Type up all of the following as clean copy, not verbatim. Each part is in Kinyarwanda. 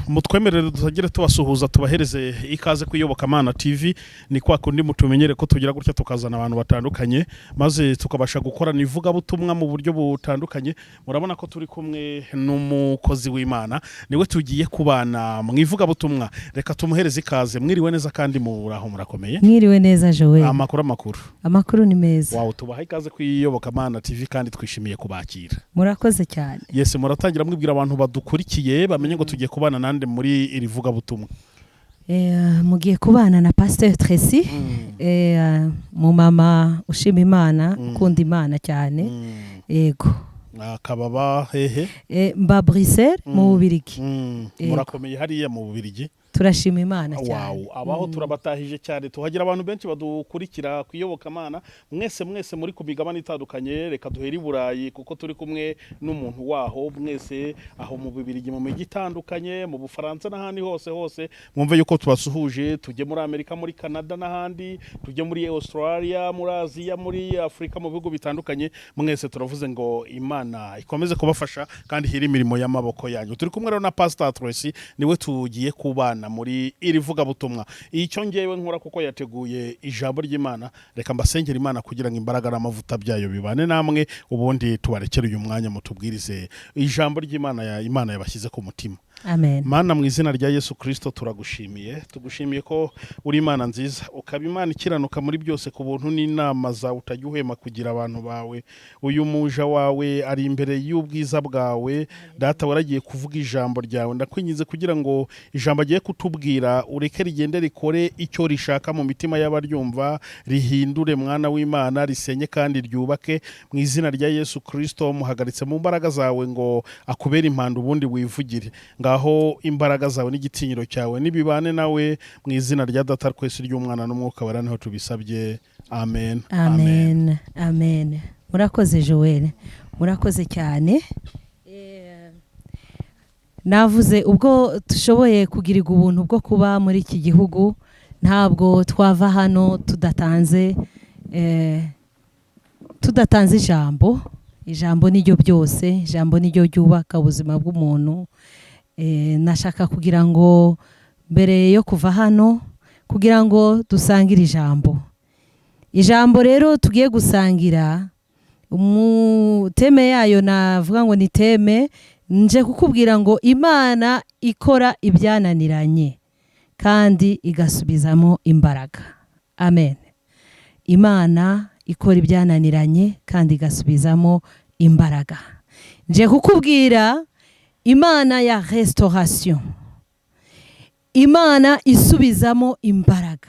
Mutwemerere dutagire tubasuhuza tubahereze ikaze kuyobokamana TV ni kwa kundi mutumenyere ko tugira gutya tukazana abantu batandukanye maze tukabasha gukora nivuga butumwa mu buryo butandukanye. Murabona ko turi kumwe n'umukozi w'Imana niwe tugiye kubana mwivuga butumwa. Reka tumuhereze ikaze. Mwiriwe neza kandi muraho murakomeye? Mwiriwe neza Joel. Amakuru ni meza. Wow, tubaha ikaze kuyobokamana TV kandi twishimiye kubakira. Murakoze cyane. Yes, muratangira mwibwira abantu badukurikiye bamenye ngo tugiye kubana nande muri iri vuga butumwa. Mugiye kubana na Pasteur Tracy, mu mama ushima Imana, ukunda Imana cyane. Yego. Akababa hehe? Mba Bruxelles mu Bubirigi. Murakomeye hariya mu Bubirigi? Turashima Imana cyane. Wow, abaho turabatahije cyane. Tuhagira abantu benshi badukurikira kuyobokamana. Mwese muri ku migabane itandukanye. Reka duhere i Burayi kuko turi kumwe n'umuntu waho. Mwese aho mu Bubirigi mu migi itandukanye, mu Bufaransa n'ahandi hose mwumve yuko tubasuhuje. Tujye muri Amerika, muri Canada n'ahandi, tujye muri Australia, muri Aziya, muri Afrika, mu bihugu bitandukanye. Mwese turavuze ngo Imana ikomeze kubafasha kandi hiri imirimo y'amaboko yanyu. Turi kumwe rero na Pastor Tracy, niwe tugiye kubana muri iri vuga butumwa. Icyo ngewe nkora kuko yateguye ijambo ry'Imana, reka mbasengera Imana kugira ngo imbaraga n'amavuta byayo bibane namwe, ubundi tubarekere uyu mwanya mutubwirize ijambo ry'Imana Imana yabashyize ku mutima. Amen. Mana mu izina rya Yesu Kristo turagushimiye. Tugushimiye ko uri Imana nziza, ukaba Imana ikiranuka muri byose ku buntu n'inama za utajuhema kugira abantu bawe. Uyu muja wawe ari imbere y'ubwiza bwawe. Data waragiye kuvuga ijambo ryawe. Ndakwinyize kugira ngo ijambo agiye kutubwira ureke rigende rikore icyo rishaka mu mitima y'abaryumva, rihindure mwana w'Imana, risenye kandi ryubake. Mu izina rya Yesu Kristo muhagaritse mu mbaraga zawe ngo akubere impanda ubundi wivugire. Ngaho imbaraga zawe n'igitinyiro cyawe nibibane nawe mu izina rya Data twese ry'Umwana n'Umwuka wera niho tubisabye. Amen. Amen. Amen. Murakoze Joel. Murakoze cyane. Navuze ubwo tushoboye kugirirwa ubuntu bwo kuba muri iki gihugu, ntabwo twava hano tudatanze ijambo niryo byose, ijambo niryo ryubaka ubuzima bw'umuntu. Nashaka kugira ngo mbere yo kuva hano kugira ngo dusangire ijambo rero tugiye gusangira, teme yayo navuga ngo ni teme nje kukubwira ngo Imana ikora ibyananiranye kandi igasubizamo imbaraga. Amen. Imana ikora ibyananiranye kandi igasubizamo imbaraga. Nje kukubwira Imana ya restauration, Imana isubizamo imbaraga.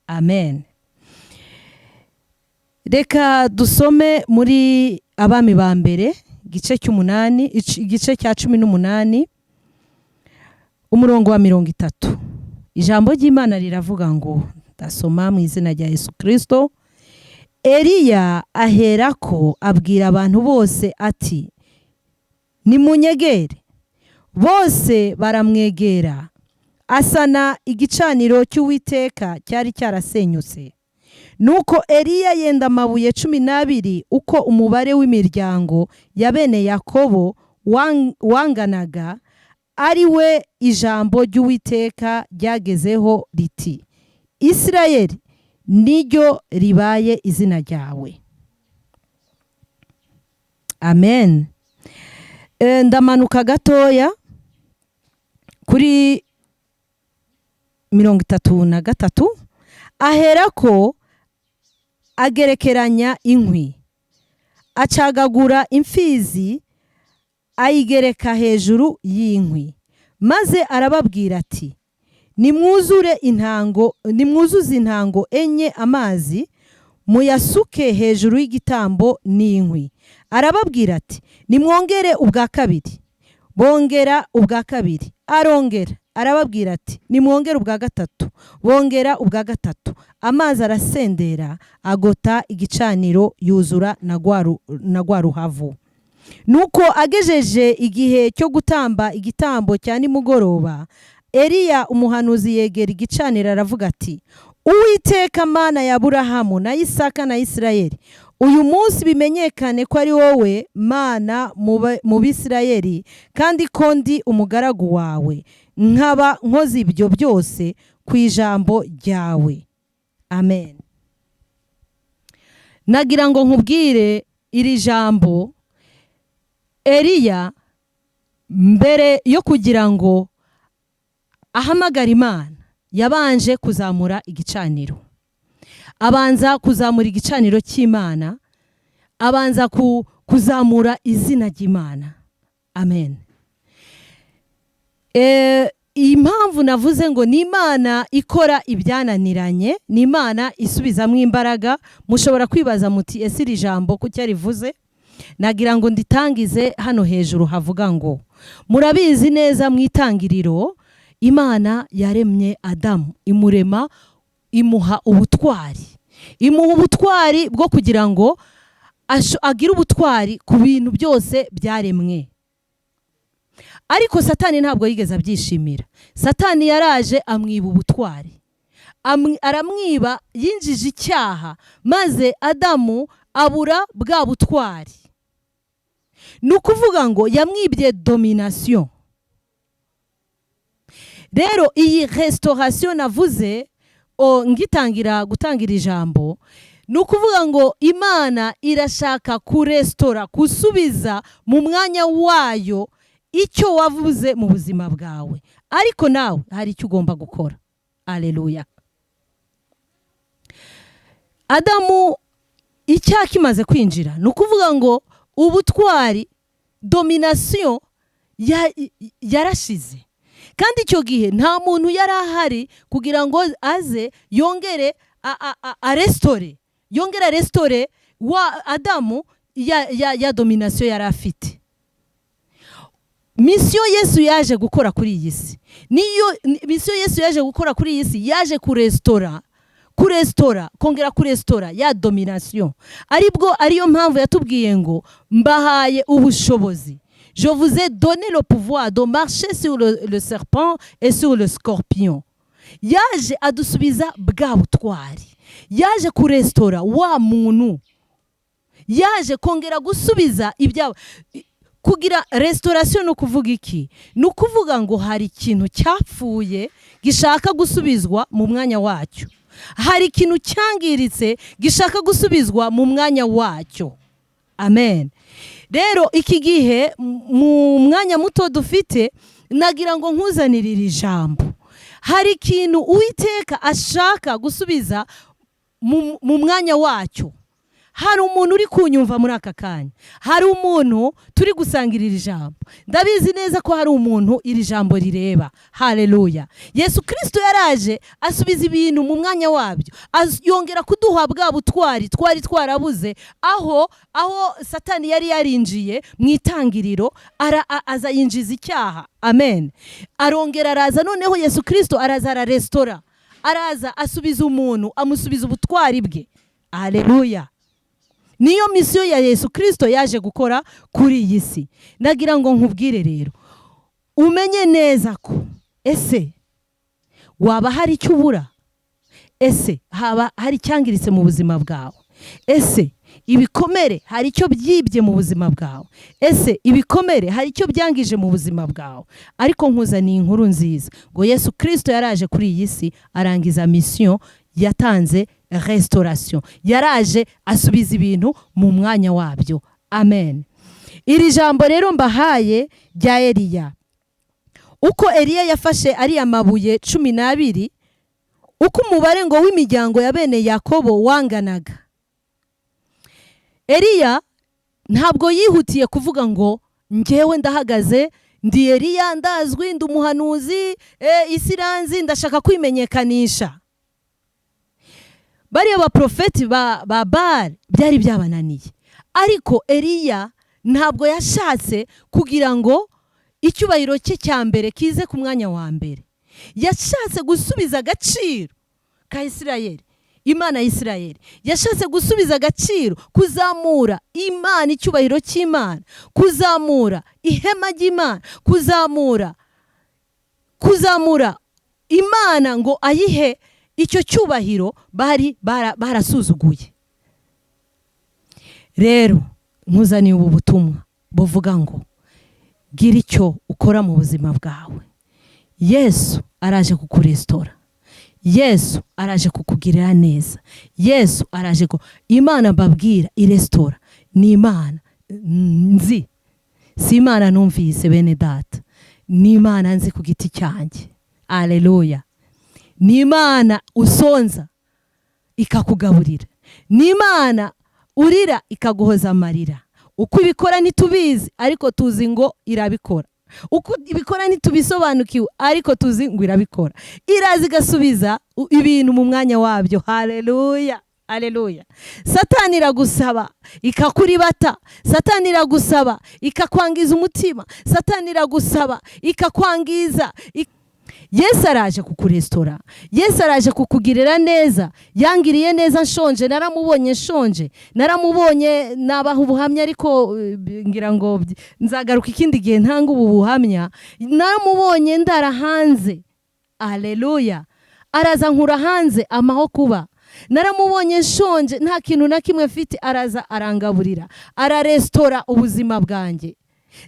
Amen. Reka dusome muri Abami ba mbere igice cya 18 umurongo wa 30. Ijambo ry'Imana riravuga ngo, ndasoma mu izina rya Yesu Kristo. Eliya aherako abwira abantu bose ati, nimunyegere. Bose baramwegera. Asana igicaniro cy'Uwiteka cyari cyarasenyutse. Nuko Eliya yenda amabuye 12 uko umubare w'imiryango ya bene Yakobo wanganaga, ari we ijambo ry'Uwiteka ryagezeho riti, Isirayeli niryo ribaye izina ryawe. Amen. Ndamanuka gatoya kuri 33. Aherako agerekeranya inkwi, acagagura imfizi, ayigereka hejuru y'inkwi, maze arababwira ati, nimwuzuze intango enye amazi, muyasuke hejuru y'igitambo n'inkwi. Arababwira ati, nimwongere ubwa kabiri. Bongera ubwa kabiri. Arongera. Arababwira ati, nimwongere ubwa gatatu. Bongera ubwa gatatu. Amazi arasendera, agota igicaniro, yuzura na gwa ruhavu. Nuko agejeje igihe cyo gutamba igitambo cya nimugoroba, Eliya umuhanuzi yegera igicaniro aravuga ati, Uwiteka Mana ya Aburahamu na Isaka na Isirayeli, uyu munsi bimenyekane ko ari wowe Mana mu Bisirayeli, kandi ko ndi umugaragu wawe, nkaba nkoze ibyo byose ku ijambo ryawe. Amen. Nagira ngo nkubwire iri jambo, Eliya mbere yo kugira ngo ahamagara Imana yabanje kuzamura igicaniro. Abanza kuzamura igicaniro cy'Imana, abanza kuzamura izina ry'Imana. Amen. Impamvu navuze ngo ni Imana ikora ibyananiranye, ni Imana isubizamo imbaraga. Mushobora kwibaza muti ese iri jambo kuki rivuze? Nagira ngo nditangize hano hejuru havuga ngo, murabizi neza mu itangiriro Imana yaremye Adamu, imurema, imuha ubutwari. Imuha ubutwari bwo kugira ngo agire ubutwari ku bintu byose byaremwe. Ariko Satani ntabwo yigeze abyishimira. Satani yaraje amwiba ubutwari, aramwiba, yinjije icyaha, maze Adamu abura bwa butwari. Ni ukuvuga ngo yamwibye domination. Rero iyi restauration navuze ngitangira gutangira ijambo, ni ukuvuga ngo Imana irashaka kurestora, gusubiza mu mwanya wayo icyo wavuze mu buzima bwawe. Ariko nawe hari icyo ugomba gukora. Haleluya. Adamu icyaha kimaze kwinjira, ni ukuvuga ngo ubutwari, domination yarashize. Kandi icyo gihe nta muntu yari ahari kugira ngo aze yongere arestore wa Adamu ya domination yari afite. Mission Yesu yaje gukora kuri iyi si, niyo mission Yesu yaje gukora kuri iyi si, yaje kongera kurestora ya domination. Ariyo mpamvu yatubwiye ngo mbahaye ubushobozi. Je vous ai donné le pouvoir de marcher sur le serpent et sur le scorpion. Yaje adusubiza bwa butwari, yaje kurestora wa muntu, yaje kongera gusubiza ibyabo. Kugira restauration no kuvuga iki? Ni ukuvuga ngo hari ikintu cyapfuye gishaka gusubizwa mu mwanya wacyo. Hari ikintu cyangiritse gishaka gusubizwa mu mwanya wacyo. Amen. Rero iki gihe mu mwanya muto dufite, nagira ngo nkuzanire iri jambo. Hari ikintu Uwiteka ashaka gusubiza mu mwanya wacyo. Hari umuntu uri kunyumva muri aka kanya, hari umuntu turi gusangirira ijambo. Ndabizi neza ko hari umuntu iri jambo rireba. Haleluya. Yesu Kristo yaraje asubiza ibintu mu mwanya wabyo, yongera kuduha bwa butwari twari twarabuze, aho Satani yari yarinjiye mu itangiriro, aza yinjiza icyaha. Amen. Arongera araza, noneho Yesu Kristo araza ararestora, araza asubiza umuntu, amusubiza ubutwari bwe. Haleluya. Niyo mission ya Yesu Kristo yaje gukora kuri iyi si. Nagira ngo nkubwire rero, umenye neza ko ese waba hari icyo ubura, ese haba hari cyangiritse mu buzima bwawe, ese ibikomere hari icyo byibye mu buzima bwawe, ese ibikomere hari icyo byangije mu buzima bwawe. Ariko nkuzaniye inkuru nziza ngo Yesu Kristo yaraje kuri iyi si arangiza mission, yatanze restauration, yaraje asubiza ibintu mu mwanya wabyo. Amen. Iri jambo rero mbahaye rya Eliya, uko Eliya yafashe ari amabuye 12, uko umubare ngo w'imiryango ya bene Yakobo wanganaga. Eliya ntabwo yihutiye kuvuga ngo njyewe ndahagaze, ndi Eliya, ndazwi, ndi umuhanuzi, isiranzi, ndashaka kwimenyekanisha. Bariya baprofeti ba Baal byari byabananiye. Ariko Eliya ntabwo yashatse kugira ngo icyubahiro cye cya mbere kize ku mwanya wa mbere. Yashatse gusubiza agaciro ka Isirayeli, Imana y'Isirayeli. Yashatse gusubiza agaciro, kuzamura Imana, icyubahiro cy'Imana, kuzamura ihema ry'Imana, kuzamura Imana ngo ayihe icyo cyubahiro bari barasuzuguye. rero nkuzaniye ubu butumwa buvuga ngo gira icyo ukora mu buzima bwawe. Yesu araje kukurestora, Yesu araje kukugirira neza, Yesu araje ko Imana mbabwira irestora ni Imana nzi, si Imana numvise bene data, ni Imana nzi ku giti cyanjye. Haleluya. Ni Imana usonza ikakugaburira, ni Imana urira ikaguhoza amarira. Uko ibikora ntitubizi ariko tuzi ngo irabikora, uko ibikora ntitubisobanukiwe ariko tuzi ngo irabikora. Irazi igasubiza ibintu mu mwanya wabyo. Haleluya, haleluya. Satani iragusaba ikakuribata, Satani iragusaba ikakwangiza umutima, Satani iragusaba ikakwangiza. Yesu araje kukurestora, Yesu araje kukugirira neza. Yangiriye neza nshonje, naramubonye nshonje, naramubonye nabaha ubuhamya, ariko ngira ngo nzagaruka ikindi gihe ntanga ubu buhamya. Naramubonye ndara hanze, haleluya, araza nkura hanze amaho kuba. Naramubonye nshonje nta kintu na kimwe mfite, araza arangaburira, ararestora ubuzima bwanjye.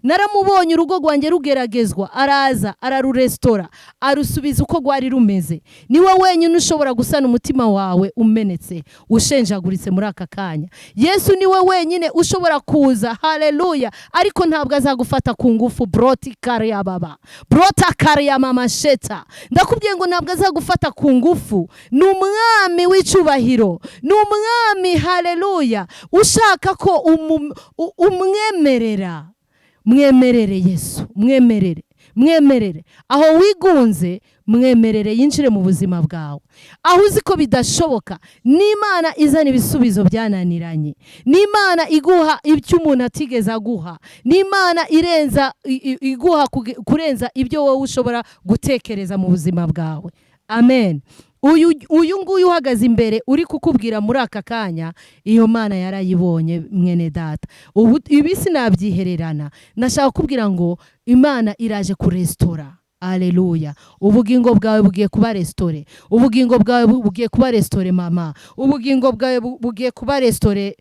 Naramubonye urugo rwanjye rugeragezwa, araza ararurestora, arusubiza uko rwari rumeze. Niwe wenyine ushobora gusana umutima wawe umenetse, ushenjaguritse muri aka kanya. Yesu niwe wenyine ushobora kuza, haleluya, ariko ntabwo azagufata ku ngufu. Broti kariya baba, brota kariya mama sheta, ndakubwiye ngo ntabwo azagufata ku ngufu. Ni umwami w'icyubahiro, ni umwami, haleluya, ushaka ko umwemerera. Mwemerere Yesu, mwemerere aho wigunze, mwemerere yinjire mu buzima bwawe. Aho uzi ko bidashoboka, n'Imana izana ibisubizo byananiranye, n'Imana iguha ibyo umuntu atigeze aguha, n'Imana iguha kurenza ibyo wowe ushobora gutekereza mu buzima bwawe. Amen. Uyu nguyu uhagaze imbere uri kukubwira muri aka kanya, iyo Mana yarayibonye mwene data. Ubu ibi sinabyihererana, nashaka kubwira ngo Imana iraje kurestora. Haleluya. Ubugingo bwawe bugiye kuba restore, ubugingo bwawe bugiye kuba restore mama, ubugingo bwawe bugiye kuba restore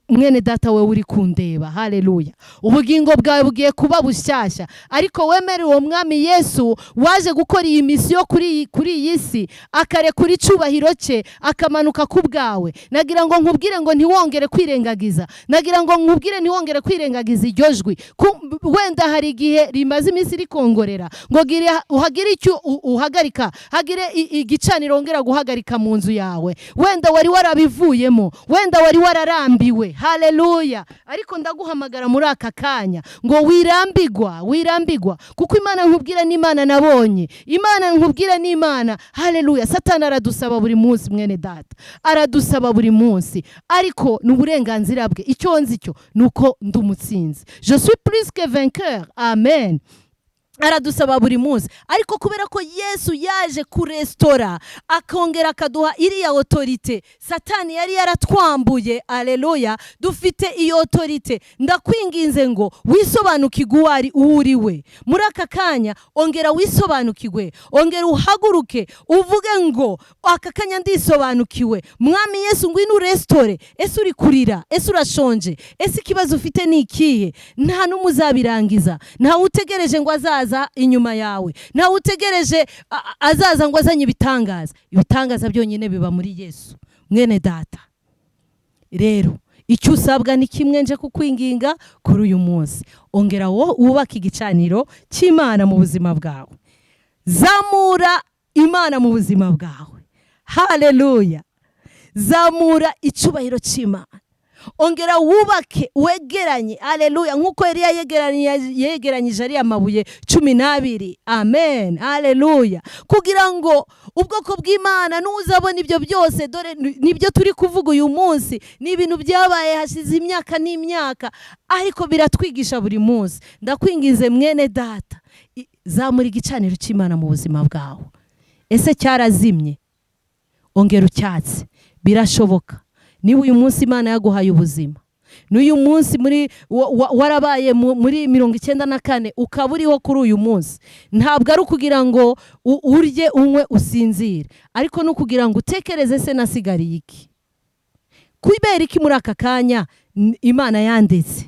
mwene data we uri kundeba. Haleluya. Ubugingo bwawe bugiye kuba bushyashya, ariko wemere uwo mwami Yesu waje gukora iyi misiyo kuri iyi si, akarekura icyubahiro cye akamanuka ku bwawe. Nagira ngo nkubwire ngo ntiwongere kwirengagiza, nagira ngo nkubwire ntiwongere kwirengagiza iryo jwi. Wenda hari igihe rimaze iminsi rikongorera ngo uhagire icyo uhagarika, hagire igicaniro ongera guhagarika mu nzu yawe. Wenda wari warabivuyemo, wenda wari wararambi. Haleluya. Ariko ndaguhamagara muri aka kanya ngo wirambigwa, kuko Imana nkubwira n'Imana nabonye, Imana nkubwira n'Imana. Haleluya. Satani aradusaba buri munsi mwene data, aradusaba buri munsi, ariko n'uburenganzira bwe. Icyo nzi cyo nuko ndumutsinzi. Je suis plus que vainqueur. Amen. Aradusaba buri munsi, ariko kubera ko Yesu yaje kurestora, akongera akaduha iriya autorite Satani yari yaratwambuye. Haleluya. Dufite iyo autorite. Ndakwinginze ngo wisobanukirwe uwo uriwe muri aka kanya. Ongera wisobanukirwe, ongera uhaguruke uvuge ngo aka kanya ndisobanukiwe. Mwami Yesu ngwino urestore. Ese uri kurira, ese urashonje, ese ikibazo ufite ni ikihe? Nta n'umuzabirangiza, nta utegereje ngo azaza inyuma yawe, nta utegereje azaza ngo azanye ibitangaza. Ibitangaza byonyine biba muri Yesu mwene data. Rero icyo usabwa ni kimwe, nje kukwinginga kuri uyu munsi, ongera wubaka igicaniro cy'Imana mu buzima bwawe. Zamura Imana mu buzima bwawe. Haleluya. Zamura icyubahiro cy'Imana, ongera wubake, wegeranye. Haleluya. Nkuko Eliya yegeranyije ariya mabuye 12. Amen. Haleluya. Kugira ngo ubwoko bw'Imana n'uzabona ibyo byose, dore nibyo turi kuvuga uyu munsi, ni ibintu byabaye hashize imyaka n'imyaka, ariko biratwigisha buri munsi. Ndakwingize mwene data, zamura igicaniro cy'Imana mu buzima bwawe. Ese cyarazimye? Ongera ucyatse. Birashoboka. Niba uyu munsi Imana yaguhaye ubuzima, n'uyu munsi warabaye muri 94 ukaba uriho kuri uyu munsi, ntabwo ari ukugira ngo urye unywe usinzire, ariko no kugira ngo utekereze se nasigariye iki, kubera iki muri aka kanya Imana yanditse.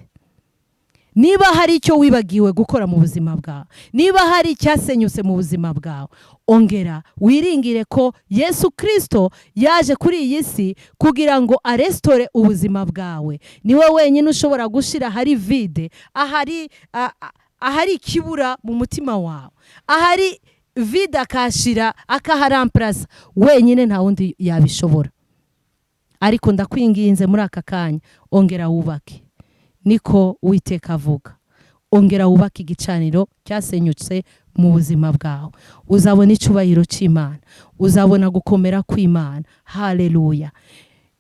Niba hari icyo wibagiwe gukora mu buzima bwawe, niba hari icyasenyutse mu buzima bwawe, ongera wiringire ko Yesu Kristo yaje kuri iyi si kugira ngo arestore ubuzima bwawe. Niwe wenyine ushobora gushira hari vide, ahari ikibura mu mutima wawe, ahari vide akashira akaharamplasa, wenyine nta wundi yabishobora. Ariko ndakwinginze muri aka kanya, ongera wubake. Niko Uwiteka avuga, ongera wubake igicaniro cyasenyutse mu buzima bwawe. Uzabona icyubahiro cy'Imana, uzabona gukomera kw'Imana. Haleluya.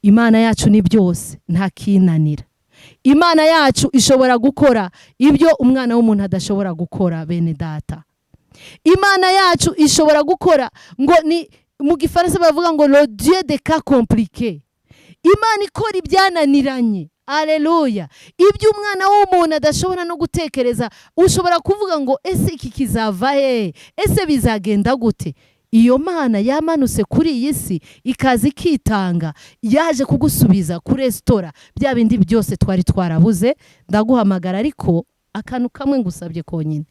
Imana yacu ni byose, nta kinanira. Imana yacu ishobora gukora ibyo umwana w'umuntu adashobora gukora, bene data. Imana yacu ishobora gukora, ngo ni mu Gifaransa bavuga ngo le Dieu des cas compliqués. Imana ikora ibyananiranye. Haleluya. Ibyo umwana w'umuntu adashobora no gutekereza, ushobora kuvuga ngo ese iki kizava he, ese bizagenda gute? Iyo Mana yamanutse kuri iyi si ikazi kitanga, yaje kugusubiza kuri restaurant bya bindi byose twari twarabuze. Ndaguhamagara ariko akantu kamwe ngusabye konyine,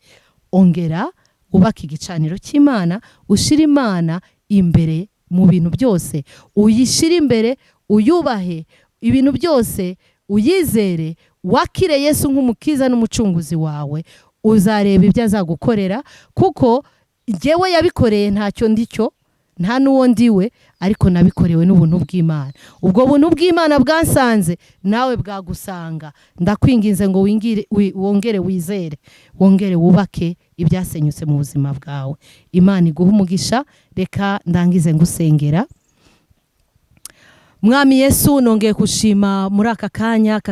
ongera ubaka igicaniro cy'Imana, ushira Imana imbere mu bintu byose, uyishira imbere, uyubahe ibintu byose, uyizere, wakire Yesu nk'umukiza n'umucunguzi wawe. Uzareba ibyo azagukorera, kuko jyewe yabikoreye ntacyo ndicyo, nta n'uwo ndiwe, ariko nabikorewe n'ubuntu bw'Imana. Ubwo buntu bw'Imana bwansanze, nawe bwagusanga. Ndakwinginze ngo wongere wizere, wongere wubake ibyasenyutse mu buzima bwawe. Imana iguha umugisha. Reka ndangize ngusengera. Mwami Yesu, nongeye kushima muri aka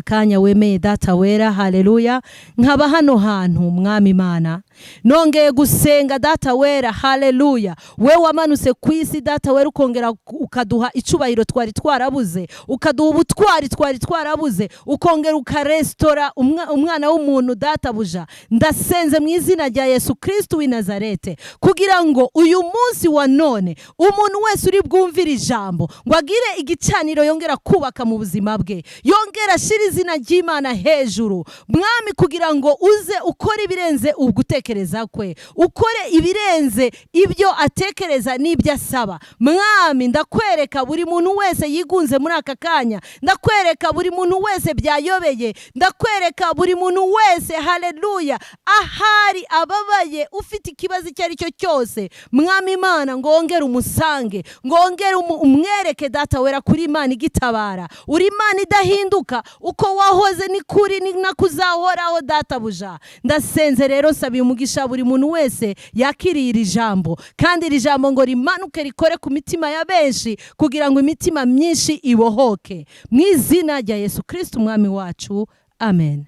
kanya wemeye Data wera. Haleluya. Nkaba hano hantu Mwami Imana, nongeye gusenga Data wera. Haleluya. We wamanutse ku isi Data wera, ukongera ukaduha icubahiro twari twarabuze, ukaduha ubutwari twari twarabuze, ukongera ukarestora umwana w'umuntu Data buja. Ndasenze mu izina rya Yesu Kristo w'i Nazarete, kugira ngo uyu munsi wa none umuntu wese uri bwumvira ijambo ngo agire igicaniro yongera kubaka mu buzima bwe, yongera shira izina ry'Imana hejuru. Mwami, kugira ngo uze ukore ibirenze ugutekereza kwe, ukore ibirenze ibyo atekereza n'ibyo asaba. Mwami, ndakwereka buri muntu wese yigunze muri aka kanya, ndakwereka buri muntu wese byayobeye, ndakwereka buri muntu wese, haleluya, ahari ababaye, ufite ikibazo icyo ari cyo cyose. Mwami Imana, ngo wongere umusange, ngo wongere umwereke Data wera kuri Imana igitabara. Uri Imana idahinduka, uko wahoze ni kuri ni nakuzahoraho Data buja. Ndasenze rero, sabiye umugisha buri muntu wese yakiriye iri jambo, kandi iri jambo ngo rimanuke rikore ku mitima ya benshi, kugira ngo imitima myinshi ibohoke. Mu izina rya Yesu Kristo umwami wacu, amen.